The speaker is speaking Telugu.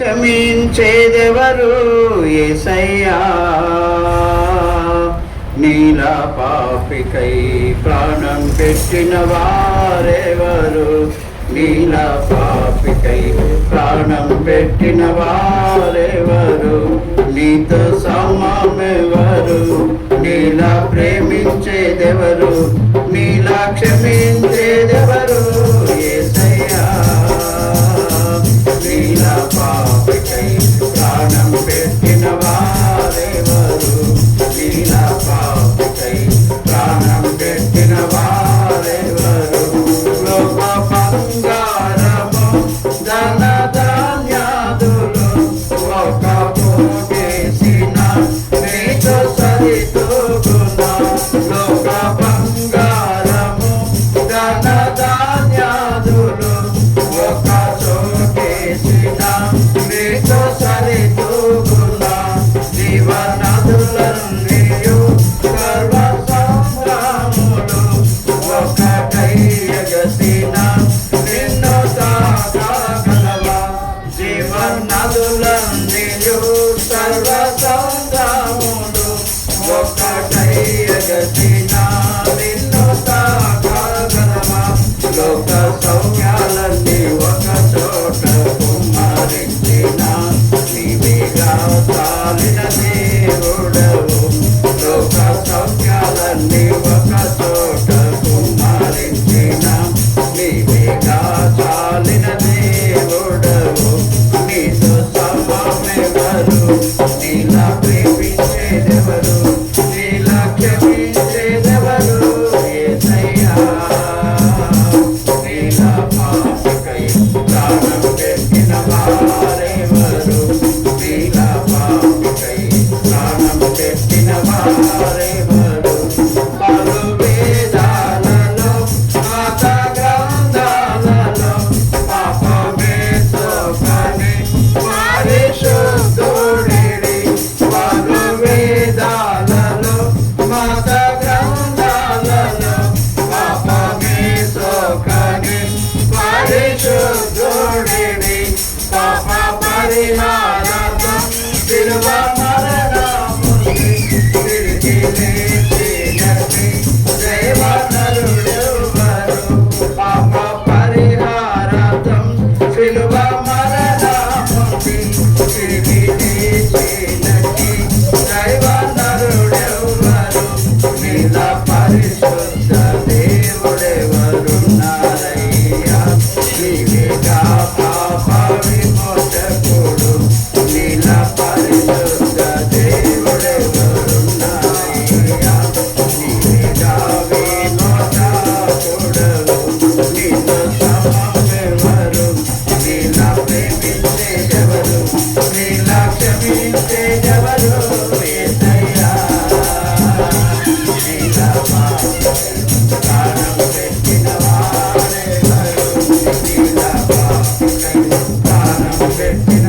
క్షమించేదెవరు యేసయ్యా, నీలా పాపికై ప్రాణం పెట్టిన వారెవరు, నీలా పాపికై ప్రాణం పెట్టిన వారెవరు, నీతో సమమెవరు, నీలా ప్రేమించేదెవరు, నీలా క్షమించేదెవరు యేసయ్యా, నీలా పాపికై ప్రాణం పెట్టిన వారెవరు, నీలా పాపికై ప్రాణం పెట్టిన వారెవరు, లోక బంగారము ధన ధాన్యాదులు ఒక పోగేసిన నీతో సరితూగునా, లోక బంగారము ధన ధాన్యాదులు ఒక చోటేసిన నీతో సరితూగునా, జీవనదులన్నీయు సర్వ సంగ్రాములు ఒకటై ఎగసిన నిన్ను తాకగలవా, జీవనదులన్నీయు సర్వ సంగ్రాములు ఒకటై ఎగసిన నిన్ను తాకగలవా, లోక సౌఖ్యాలన్నీ ఒక చోట కుమ్మరించిన నీవేగా చాలిన దేవుడవు, లోక సౌఖ్యాలన్నీ ఒక చోట కుమ్మరించిన నీవేగా చాలిన దేవుడవు, నీతో సమమెవరు, నీలా ప్రేమించేదెవరు, నీలా క్షమించేదెవరు యేసయ్యా, నీలా పాపికై ప్రాణం పెట్టిన వారెవరు, నీలా పాపికై ప్రాణం పెట్టిన వారెవరు, పలు వేదాలలో మత గ్రంథాలలో పాపమే సోకని పరిశుద్ధుడిని, పలు వేదాలలో మత గ్రంథాలలో పాపమే సోకని పరిశుద్ధుడిని, పాప పరిహారార్థం శిలువ మరణముని తిరిగి లేచినట్టి దేవనరుడెవరు, పాప పరిహారార్థం శిలువ మరణముని తిరిగి లేచినట్టి దైవనరుడెవరు, నీలా పరిశుద్ధ దేవుడెవరున్నారయ్యా, నీవేగా పాప విమోచకుడు, నీలా పరిశుద్ధ దేవుడెవరున్నారయ్యా, నీవేగా విమోచకుడవు, నీతో సమమెవరు, నీలా ప్రేమించేదెవరు, నీలా క్షమించేదెవరు యేసయ్యా, నీలా పాపికై ప్రాణం పెట్టిన వారెవరు, నీలా పాపికై ప్రాణం పెట్టిన